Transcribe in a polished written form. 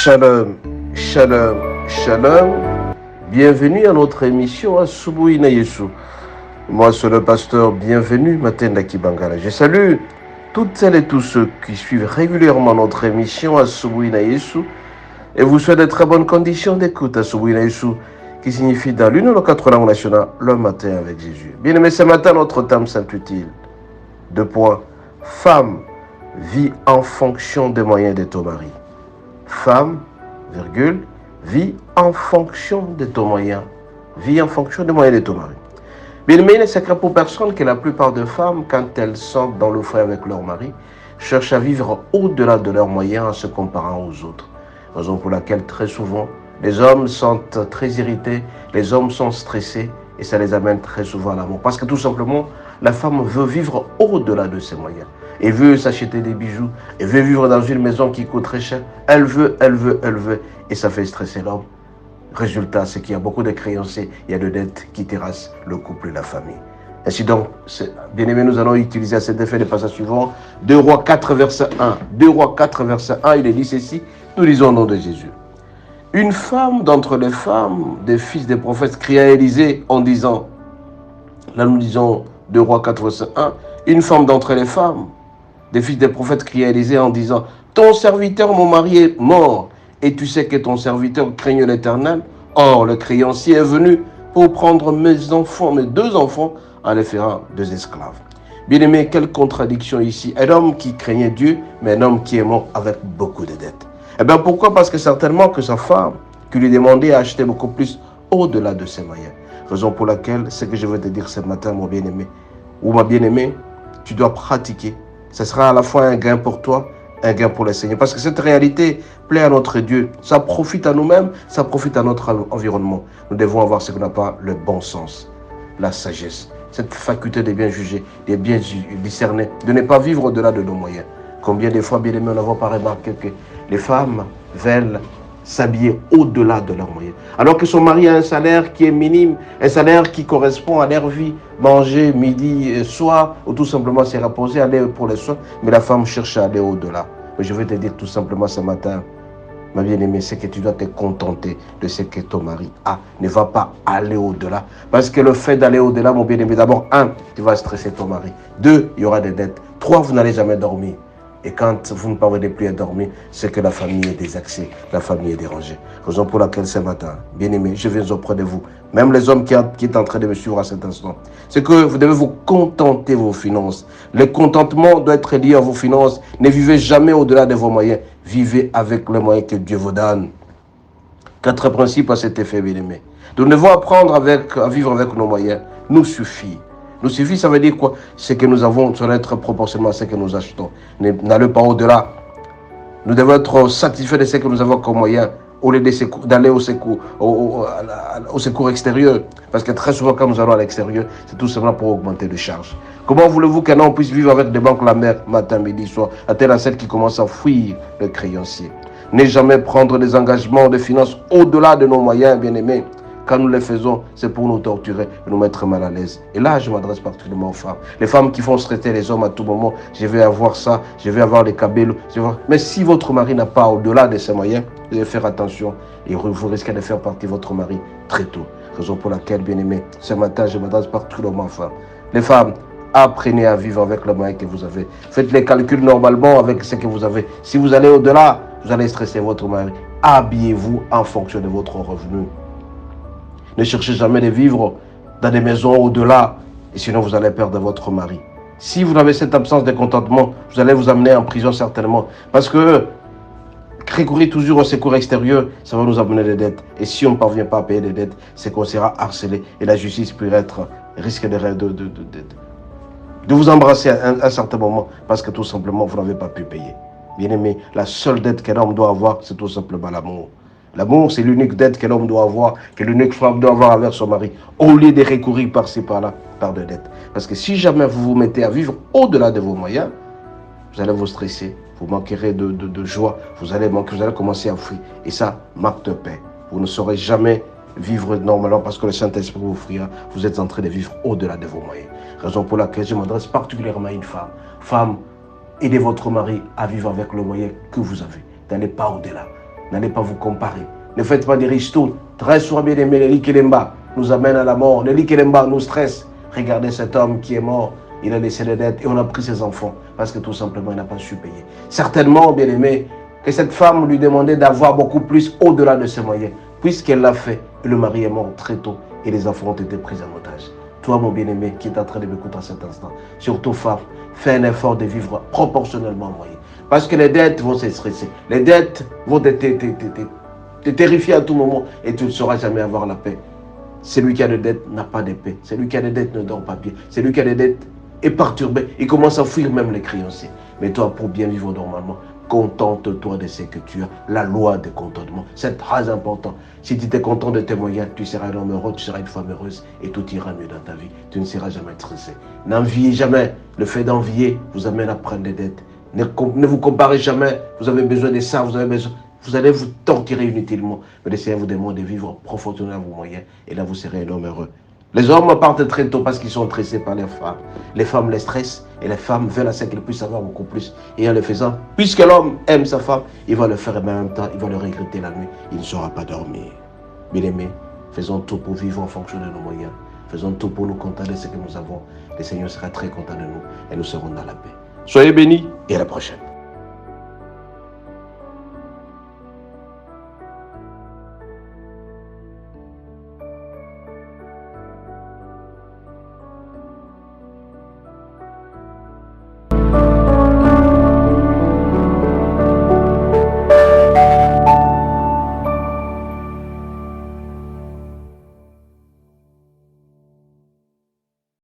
Shalom, shalom, shalom. Bienvenue à notre émission Asubuhi na Yesu. Moi, c'est le pasteur Bienvenue Matenda Kibangala. Je salue toutes celles et tous ceux qui suivent régulièrement notre émission Asubuhi na Yesu et vous souhaite de très bonnes conditions d'écoute Asubuhi na Yesu, qui signifie dans l'une de nos 4 langues nationales, le matin avec Jésus. Bien aimé, ce matin, notre thème s'intitule 2 points. Femme, vit en fonction des moyens de ton mari. Femme, virgule, vis en fonction de ton moyen. Vis en fonction des moyens de ton mari. Bien aimé, il n'est secret pour personne que la plupart des femmes, quand elles sont dans le foyer avec leur mari, cherchent à vivre au-delà de leurs moyens en se comparant aux autres. Raison pour laquelle très souvent, les hommes sont très irrités, les hommes sont stressés et ça les amène très souvent à l'amour. Parce que tout simplement, la femme veut vivre au-delà de ses moyens. Elle veut s'acheter des bijoux, elle veut vivre dans une maison qui coûte très cher. Elle veut, et ça fait stresser l'homme. Résultat, c'est qu'il y a beaucoup de créanciers, il y a de dettes qui terrassent le couple et la famille. Ainsi donc, bien aimé, nous allons utiliser à cet effet le passage suivant, 2 Rois 4, verset 1. 2 Rois 4, verset 1, il est dit ceci, nous lisons au nom de Jésus. Une femme d'entre les femmes des fils des prophètes cria à Élisée en disant, là nous lisons 2 Rois 4, verset 1, une femme d'entre les femmes des fils des prophètes criaient à Élisée en disant, ton serviteur, mon mari, est mort, et tu sais que ton serviteur craigne l'Éternel. Or, le créancier est venu pour prendre mes enfants, mes 2 enfants, en les faire 2 esclaves. Bien aimé, quelle contradiction ici. Un homme qui craignait Dieu, mais un homme qui est mort avec beaucoup de dettes. Eh bien, pourquoi? Parce que certainement que sa femme, qui lui demandait à acheter beaucoup plus au-delà de ses moyens. Raison pour laquelle, ce que je veux te dire ce matin, mon bien-aimé, ou ma bien-aimée, tu dois pratiquer. Ce sera à la fois un gain pour toi, un gain pour le Seigneur. Parce que cette réalité plaît à notre Dieu. Ça profite à nous-mêmes, ça profite à notre environnement. Nous devons avoir ce qu'on appelle le bon sens, la sagesse, cette faculté de bien juger, de bien discerner, de ne pas vivre au-delà de nos moyens. Combien de fois, bien aimés, nous n'avons pas remarqué que les femmes veulent s'habiller au-delà de leurs moyens. Alors que son mari a un salaire qui est minime, un salaire qui correspond à leur vie, manger midi et soir, ou tout simplement se reposer, aller pour les soins, mais la femme cherche à aller au-delà. Mais je vais te dire tout simplement ce matin, ma bien-aimée, c'est que tu dois te contenter de ce que ton mari a. Ne va pas aller au-delà. Parce que le fait d'aller au-delà, mon bien-aimé, d'abord, 1, tu vas stresser ton mari. 2, il y aura des dettes. 3, vous n'allez jamais dormir. Et quand vous ne parvenez plus à dormir, c'est que la famille est désaxée, la famille est dérangée. Raison pour laquelle ce matin, bien aimé, je viens auprès de vous, même les hommes qui sont en train de me suivre à cet instant, c'est que vous devez vous contenter de vos finances. Le contentement doit être lié à vos finances. Ne vivez jamais au-delà de vos moyens. Vivez avec les moyens que Dieu vous donne. 4 principes à cet effet, bien aimé. Nous devons apprendre à vivre avec nos moyens. Nous suffit. Nous suffit, ça veut dire quoi? Ce que nous avons doit être proportionnellement à ce que nous achetons. N'allez pas au-delà. Nous devons être satisfaits de ce que nous avons comme moyen au lieu d'aller au secours extérieur. Parce que très souvent, quand nous allons à l'extérieur, c'est tout simplement pour augmenter les charges. Comment voulez-vous qu'un homme puisse vivre avec des banques la mer, matin, midi, soir, à telle à celle qui commence à fuir le créancier? Ne jamais prendre des engagements de finances au-delà de nos moyens, bien-aimés. Quand nous les faisons, c'est pour nous torturer et nous mettre mal à l'aise. Et là, je m'adresse particulièrement aux femmes. Les femmes qui font traiter les hommes à tout moment, je vais avoir ça, je vais avoir les cabellos. Mais si votre mari n'a pas au-delà de ses moyens, vous devez faire attention et vous risquez de faire partie de votre mari très tôt. Raison pour laquelle, bien aimé, ce matin, je m'adresse particulièrement aux femmes. Les femmes, apprenez à vivre avec les moyens que vous avez. Faites les calculs normalement avec ce que vous avez. Si vous allez au-delà, vous allez stresser votre mari. Habillez-vous en fonction de votre revenu. Ne cherchez jamais de vivre dans des maisons au-delà, et sinon vous allez perdre votre mari. Si vous avez cette absence de contentement, vous allez vous amener en prison certainement. Parce que recourir toujours au secours extérieur, ça va nous amener des dettes. Et si on ne parvient pas à payer des dettes, c'est qu'on sera harcelé. Et la justice risque de vous embrasser à un certain moment, parce que tout simplement, vous n'avez pas pu payer. Bien aimé, la seule dette qu'un homme doit avoir, c'est tout simplement l'amour. L'amour, c'est l'unique dette que l'homme doit avoir, que l'unique femme doit avoir avec son mari, au lieu de recourir par-ci, par-là, par des dettes. Parce que si jamais vous vous mettez à vivre au-delà de vos moyens, vous allez vous stresser, vous manquerez de joie, vous allez commencer à fuir. Et ça, marque de paix. Vous ne saurez jamais vivre normalement parce que le Saint-Esprit vous friera. Vous êtes en train de vivre au-delà de vos moyens. Raison pour laquelle je m'adresse particulièrement à une femme. Femme, aidez votre mari à vivre avec le moyen que vous avez. N'allez pas au-delà. N'allez pas vous comparer. Ne faites pas des ristournes. Très souvent, bien aimé, Nelly Kelemba nous amène à la mort. Nelly Kelemba nous stresse. Regardez cet homme qui est mort. Il a laissé les dettes et on a pris ses enfants parce que tout simplement, il n'a pas su payer. Certainement, bien aimé, que cette femme lui demandait d'avoir beaucoup plus au-delà de ses moyens. Puisqu'elle l'a fait, le mari est mort très tôt et les enfants ont été pris en otage. Toi, mon bien-aimé, qui est en train de m'écouter à cet instant, surtout femme, fais un effort de vivre proportionnellement au moyen. Parce que les dettes vont se stresser. Les dettes vont te terrifier à tout moment et tu ne sauras jamais avoir la paix. Celui qui a des dettes n'a pas de paix. Celui qui a des dettes ne dort pas bien. Celui qui a des dettes est perturbé. Il commence à fuir même les créanciers. Mais toi, pour bien vivre normalement, contente-toi de ce que tu as. La loi de contentement, c'est très important. Si tu es content de tes moyens, tu seras un homme heureux, tu seras une femme heureuse et tout ira mieux dans ta vie. Tu ne seras jamais stressé. N'enviez jamais. Le fait d'envier vous amène à prendre des dettes. Ne vous comparez jamais. Vous avez besoin de ça, vous avez besoin. Vous allez vous torturer inutilement. Mais le Seigneur vous demande de vivre profondément à vos moyens. Et là, vous serez un homme heureux. Les hommes partent très tôt parce qu'ils sont stressés par les femmes. Les femmes les stressent et les femmes veulent à ce qu'elles puissent avoir beaucoup plus. Et en le faisant, puisque l'homme aime sa femme, il va le faire, mais en même temps, il va le regretter la nuit. Il ne saura pas dormir. Bien aimés, faisons tout pour vivre en fonction de nos moyens. Faisons tout pour nous contenter de ce que nous avons. Le Seigneur sera très content de nous et nous serons dans la paix. Soyez bénis et à la prochaine.